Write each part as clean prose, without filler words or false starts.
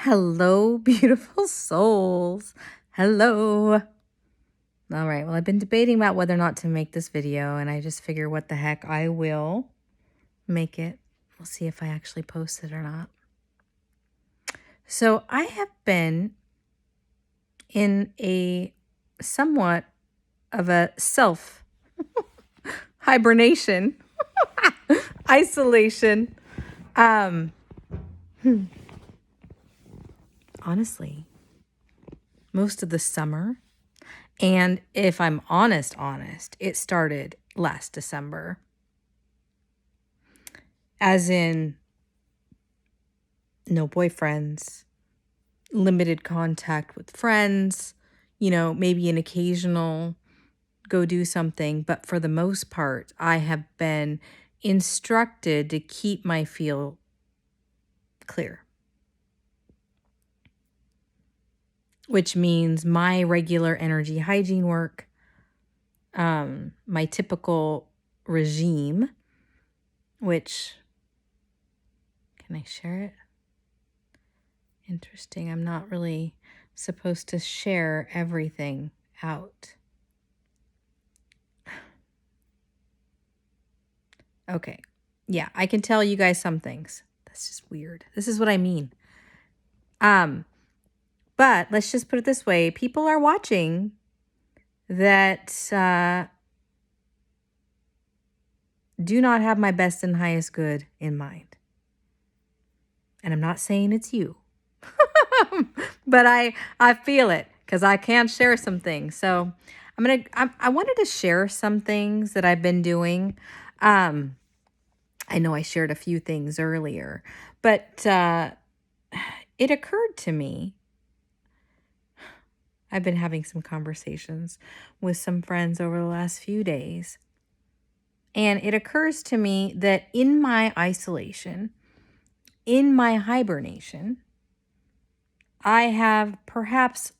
Hello, beautiful souls. Hello. All right, well, I've been debating about whether or not to make this video, and I just figure what the heck, I will make it. We'll see if I actually post it or not. So I have been in a somewhat of a self hibernation, isolation. Honestly, most of the summer. And if I'm honest, it started last December. As in, no boyfriends, limited contact with friends, maybe an occasional go do something. But for the most part, I have been instructed to keep my field clear, which means my regular energy hygiene work, my typical regime, which, can I share it? Interesting. I'm not really supposed to share everything out. Okay. Yeah, I can tell you guys some things. That's just weird. This is what I mean. But let's just put it this way. People are watching that do not have my best and highest good in mind. And I'm not saying it's you. But I feel it because I can share some things. So I wanted to share some things that I've been doing. I know I shared a few things earlier, but it occurred to me. I've been having some conversations with some friends over the last few days. And it occurs to me that in my isolation, in my hibernation, I have perhaps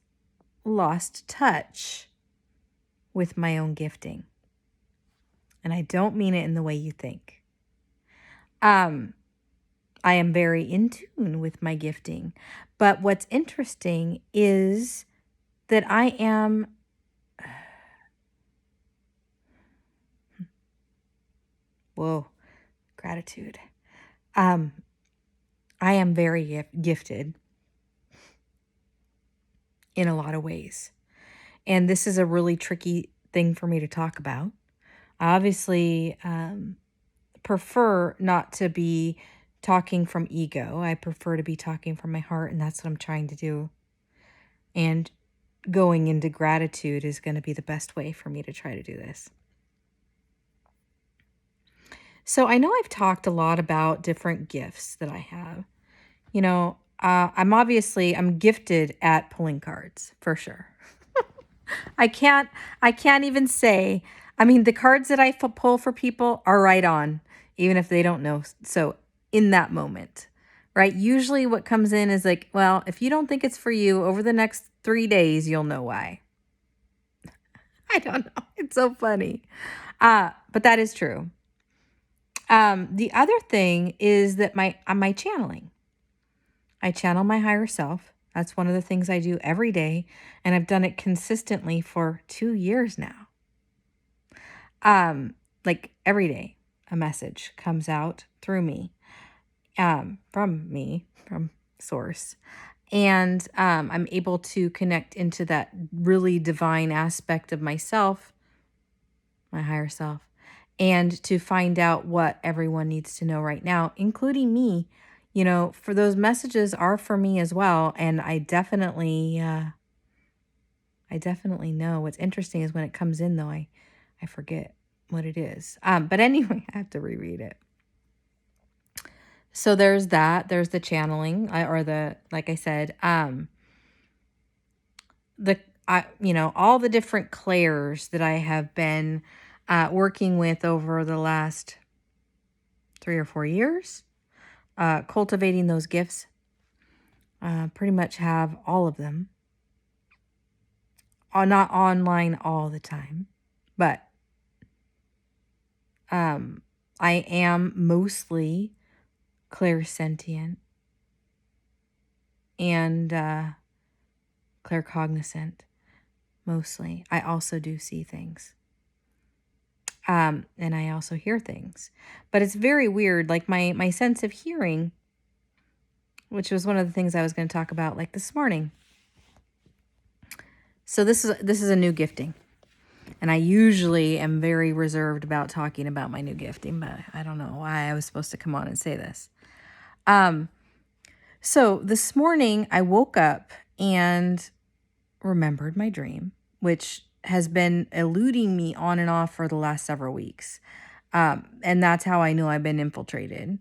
lost touch with my own gifting. And I don't mean it in the way you think. I am very in tune with my gifting. But what's interesting is that I am gratitude. I am very gifted in a lot of ways. And this is a really tricky thing for me to talk about. I obviously prefer not to be talking from ego. I prefer to be talking from my heart, and that's what I'm trying to do. And going into gratitude is going to be the best way for me to try to do this. So I know I've talked a lot about different gifts that I have. I'm gifted at pulling cards for sure. I can't even say, the cards that I pull for people are right on, even if they don't know. So in that moment, right? Usually what comes in is like, well, if you don't think it's for you over the next 3 days, you'll know why. I don't know. It's so funny. But that is true. The other thing is that my channeling. I channel my higher self. That's one of the things I do every day, and I've done it consistently for 2 years now. Like every day, a message comes out through me, from source. And I'm able to connect into that really divine aspect of myself, my higher self, and to find out what everyone needs to know right now, including me. For those messages are for me as well. And I definitely know. What's interesting is when it comes in, though, I forget what it is. But anyway, I have to reread it. So there's that. There's the channeling, like I said, all the different clairs that I have been working with over the last 3 or 4 years, cultivating those gifts. Pretty much have all of them. Not online all the time, but I am mostly clairsentient and claircognizant, mostly. I also do see things. And I also hear things. But it's very weird. Like my sense of hearing, which was one of the things I was going to talk about like this morning. So this is a new gifting. And I usually am very reserved about talking about my new gifting, but I don't know why I was supposed to come on and say this. So this morning I woke up and remembered my dream, which has been eluding me on and off for the last several weeks. And that's how I know I've been infiltrated.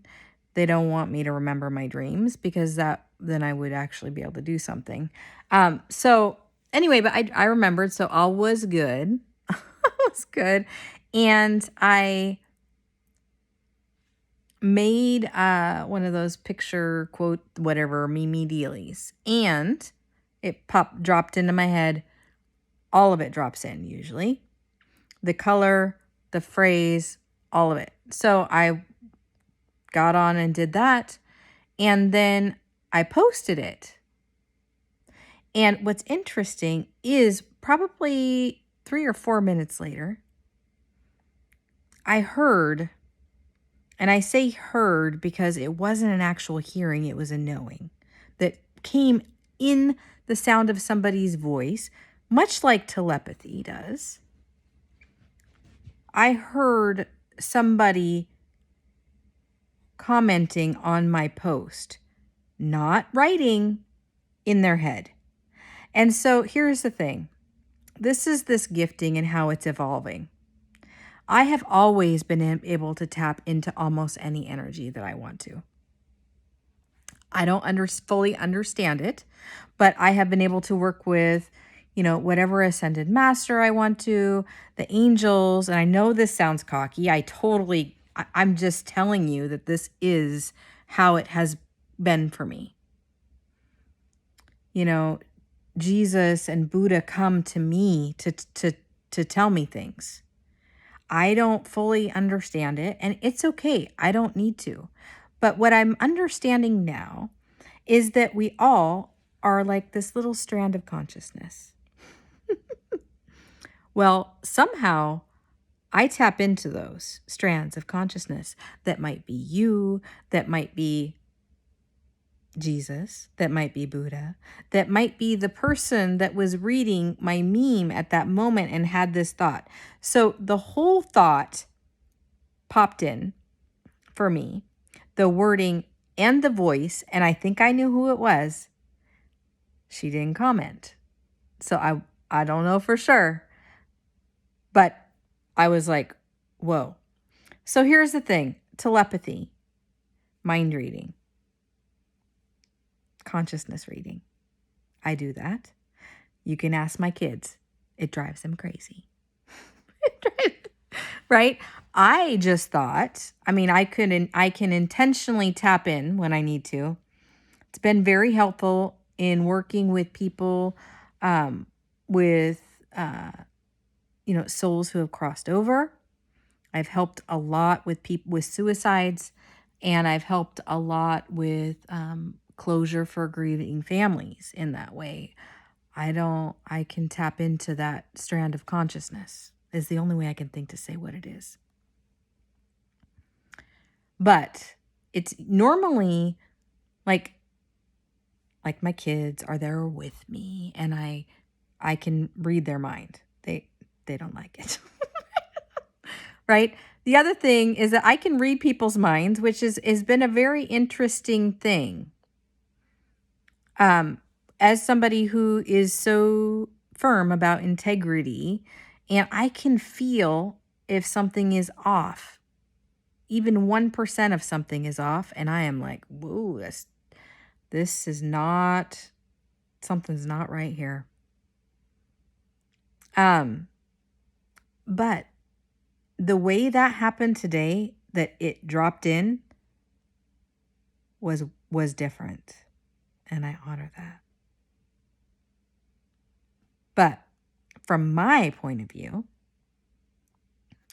They don't want me to remember my dreams because then I would actually be able to do something. So anyway, but I remembered, so all was good. Was good. And I made one of those picture quote whatever me dealies, and it dropped into my head. All of it drops in usually. The color, the phrase, all of it. So I got on and did that, and then I posted it. And what's interesting is probably 3 or 4 minutes later, I heard, and I say heard because it wasn't an actual hearing, it was a knowing that came in the sound of somebody's voice, much like telepathy does. I heard somebody commenting on my post, not writing in their head. And so here's the thing. This is this gifting and how it's evolving. I have always been able to tap into almost any energy that I want to. I don't fully understand it, but I have been able to work with, whatever ascended master I want to, the angels. And I know this sounds cocky. I'm just telling you that this is how it has been for me. Jesus and Buddha come to me to tell me things. I don't fully understand it, and it's okay. I don't need to. But what I'm understanding now is that we all are like this little strand of consciousness. Well, somehow I tap into those strands of consciousness. That might be you, that might be Jesus, that might be Buddha, that might be the person that was reading my meme at that moment and had this thought. So the whole thought popped in for me, the wording and the voice, and I think I knew who it was. She didn't comment. So I don't know for sure, but I was like, whoa. So here's the thing. Telepathy, mind reading, consciousness reading. I do that. You can ask my kids. It drives them crazy. Right? I just thought, I can intentionally tap in when I need to. It's been very helpful in working with people with souls who have crossed over. I've helped a lot with people with suicides, and I've helped a lot with closure for grieving families in that way. I can tap into that strand of consciousness is the only way I can think to say what it is. But it's normally like my kids are there with me, and I can read their mind. They don't like it. Right? The other thing is that I can read people's minds, which has been a very interesting thing. As somebody who is so firm about integrity, and I can feel if something is off. Even 1% of something is off, and I am like, whoa, this is not, something's not right here. But the way that happened today, that it dropped in, was different, and I honor that. But from my point of view,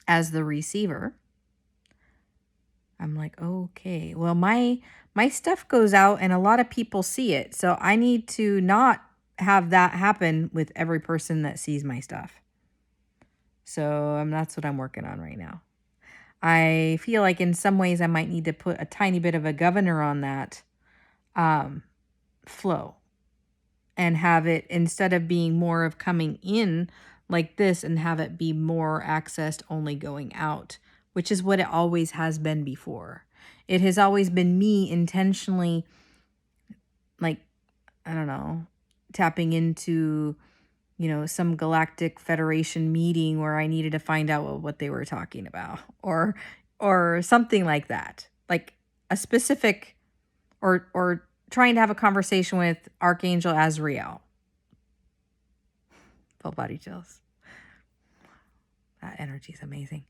as the receiver, I'm like, okay, well, my stuff goes out and a lot of people see it. So I need to not have that happen with every person that sees my stuff. So that's what I'm working on right now. I feel like in some ways I might need to put a tiny bit of a governor on that flow and have it, instead of being more of coming in like this, and have it be more accessed only going out, which is what it always has been before. It has always been me intentionally, like, I don't know, tapping into, some galactic federation meeting where I needed to find out what they were talking about, or something like that. Like a specific, or trying to have a conversation with Archangel Azrael. Full body chills. That energy is amazing.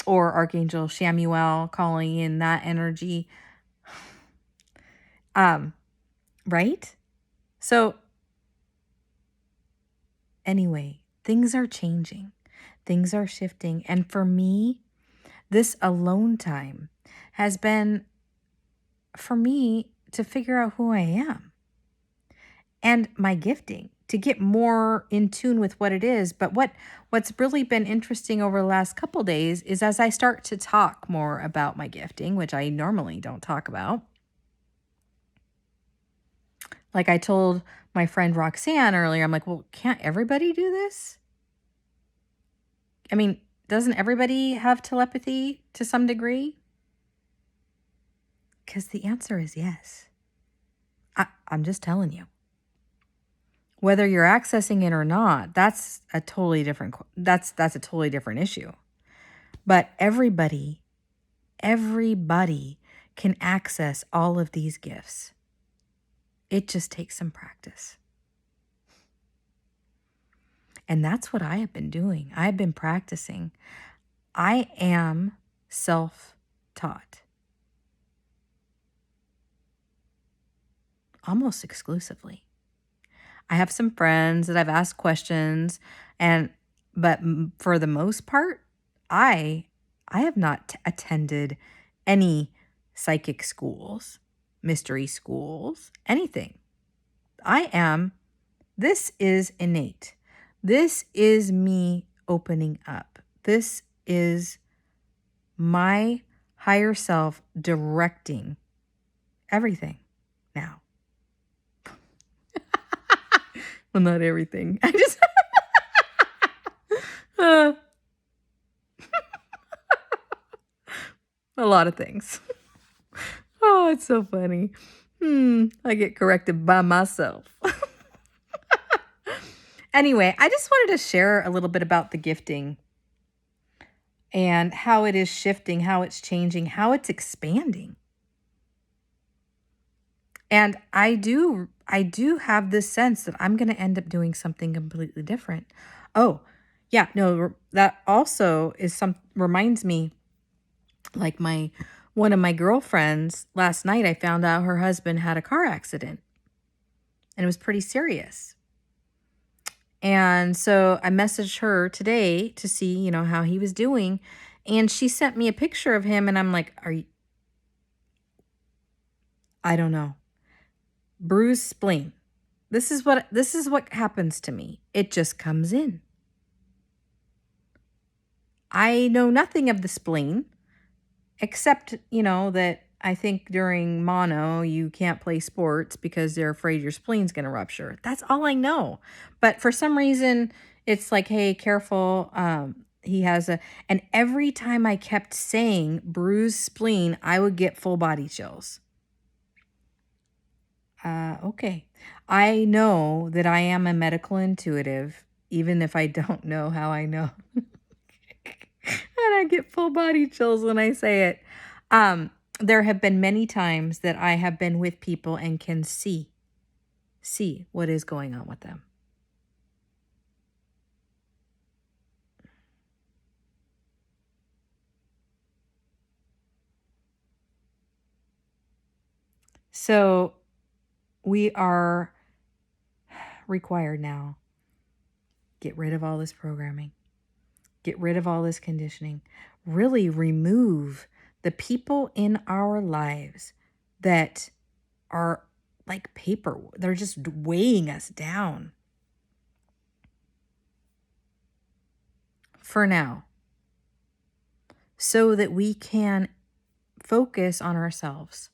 Or Archangel Shamuel, calling in that energy. Right? So anyway, things are changing. Things are shifting. And for me, this alone time has been for me to figure out who I am and my gifting, to get more in tune with what it is. But what's really been interesting over the last couple days is, as I start to talk more about my gifting, which I normally don't talk about. Like I told my friend Roxanne earlier, I'm like, well, can't everybody do this? I mean, doesn't everybody have telepathy to some degree? Because the answer is yes. I'm just telling you. Whether you're accessing it or not, that's a totally different issue. But everybody can access all of these gifts. It just takes some practice. And that's what I have been doing. I've been practicing. I am self-taught. Almost exclusively. I have some friends that I've asked questions, but for the most part, I have not attended any psychic schools, mystery schools, anything. This is innate. This is me opening up. This is my higher self directing everything now. Well, not everything. I just a lot of things. Oh, it's so funny. I get corrected by myself. Anyway, I just wanted to share a little bit about the gifting and how it is shifting, how it's changing, how it's expanding. And I do have this sense that I'm going to end up doing something completely different. Oh, yeah, no, that also reminds me, like one of my girlfriends last night, I found out her husband had a car accident and it was pretty serious. And so I messaged her today to see, how he was doing. And she sent me a picture of him and I'm like, I don't know. Bruised spleen. This is what happens to me. It just comes in. I know nothing of the spleen, except, that I think during mono, you can't play sports because they're afraid your spleen's going to rupture. That's all I know. But for some reason, it's like, hey, careful. He has and every time I kept saying bruised spleen, I would get full body chills. Okay. I know that I am a medical intuitive, even if I don't know how I know. And I get full body chills when I say it. There have been many times that I have been with people and can see what is going on with them. So we are required now. Get rid of all this programming. Get rid of all this conditioning. Really remove the people in our lives that are like paper, they're just weighing us down. For now, so that we can focus on ourselves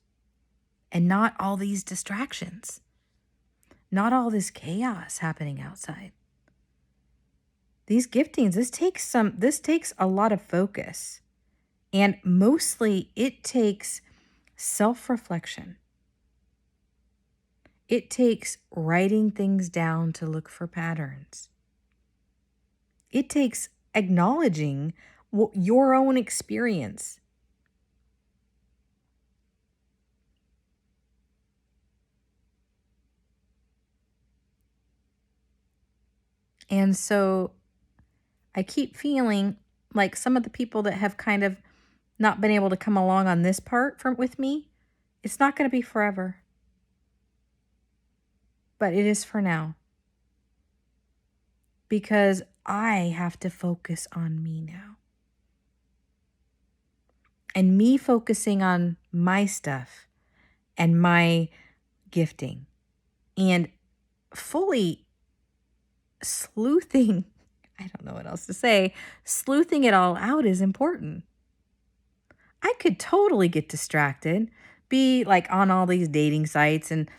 and not all these distractions, not all this chaos happening outside. These giftings, this takes a lot of focus. And mostly it takes self-reflection. It takes writing things down to look for patterns. It takes acknowledging your own experience. And so I keep feeling like some of the people that have kind of not been able to come along on this part with me, it's not going to be forever. But it is for now. Because I have to focus on me now. And me focusing on my stuff and my gifting and fully sleuthing, I don't know what else to say, sleuthing it all out is important. I could totally get distracted, be like on all these dating sites and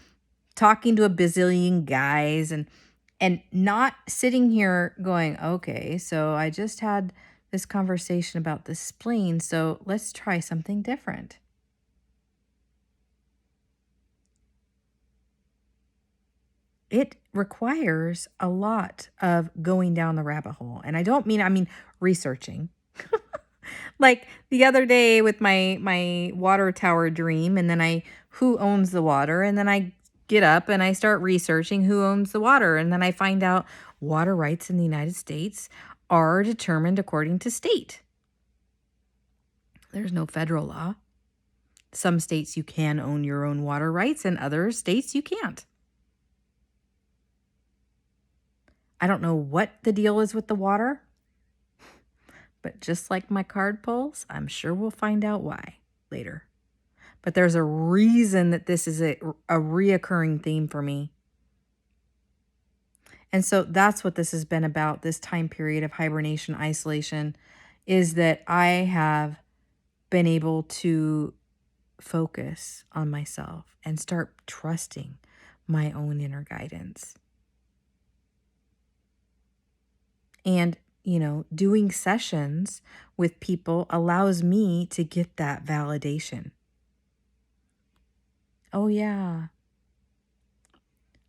talking to a bazillion guys and not sitting here going, okay, so I just had this conversation about the spleen, so let's try something different. It requires a lot of going down the rabbit hole. And I mean researching. Like the other day with my water tower dream, and then who owns the water, and then I get up and I start researching who owns the water, and then I find out water rights in the United States are determined according to state. There's no federal law. Some states you can own your own water rights, and other states you can't. I don't know what the deal is with the water, but just like my card pulls, I'm sure we'll find out why later. But there's a reason that this is a reoccurring theme for me. And so that's what this has been about, this time period of hibernation, isolation, is that I have been able to focus on myself and start trusting my own inner guidance. And, doing sessions with people allows me to get that validation. Oh, yeah.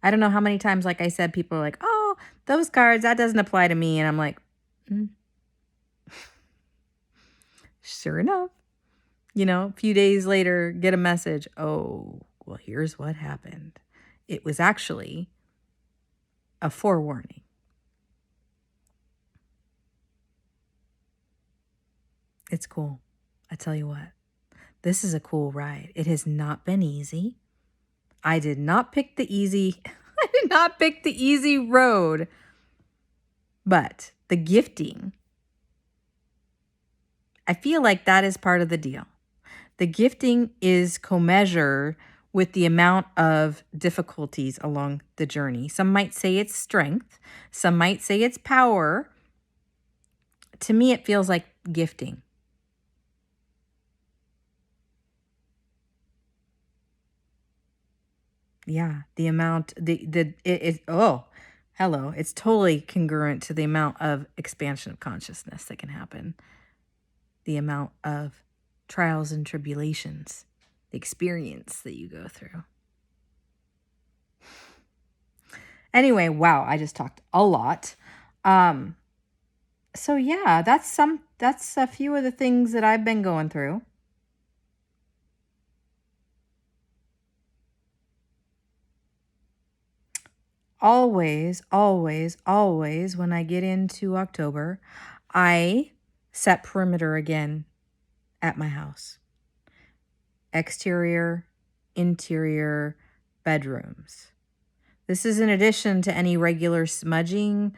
I don't know how many times, like I said, people are like, oh, those cards, that doesn't apply to me. And I'm like, sure enough, a few days later, get a message. Oh, well, here's what happened. It was actually a forewarning. It's cool. I tell you what, this is a cool ride. It has not been easy. I did not pick the easy road. But the gifting, I feel like that is part of the deal. The gifting is commensurate with the amount of difficulties along the journey. Some might say it's strength. Some might say it's power. To me, it feels like gifting. Yeah, the amount, it's totally congruent to the amount of expansion of consciousness that can happen. The amount of trials and tribulations, the experience that you go through. Anyway, wow, I just talked a lot. So yeah, that's a few of the things that I've been going through. Always, always, always, when I get into October, I set perimeter again at my house. Exterior, interior, bedrooms. This is in addition to any regular smudging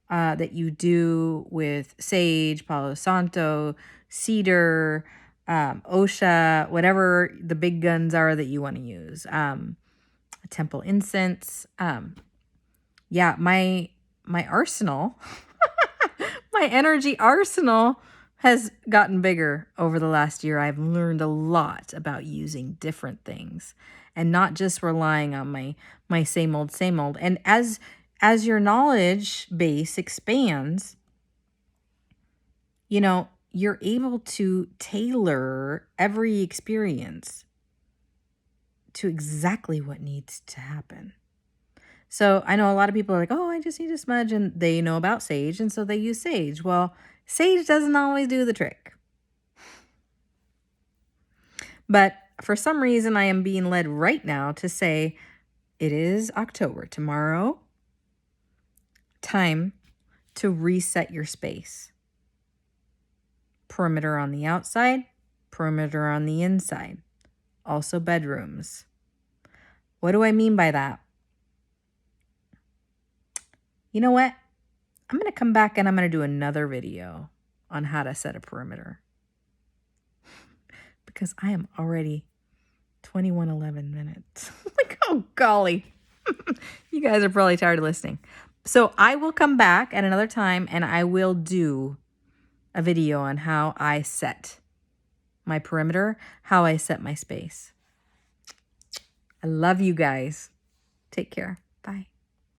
that you do with sage, Palo Santo, cedar, OSHA, whatever the big guns are that you want to use. Temple incense. Yeah, my arsenal, my energy arsenal has gotten bigger over the last year. I've learned a lot about using different things and not just relying on my same old, same old. And as your knowledge base expands, you know, you're able to tailor every experience to exactly what needs to happen. So I know a lot of people are like, oh, I just need a smudge, and they know about sage, and so they use sage. Well, sage doesn't always do the trick. But for some reason, I am being led right now to say it is October tomorrow. Time to reset your space. Perimeter on the outside, perimeter on the inside. Also bedrooms. What do I mean by that? You know what? I'm going to come back and I'm going to do another video on how to set a perimeter. Because I am already 21:11 minutes. Like, oh, golly. You guys are probably tired of listening. So I will come back at another time and I will do a video on how I set my perimeter, how I set my space. I love you guys. Take care. Bye.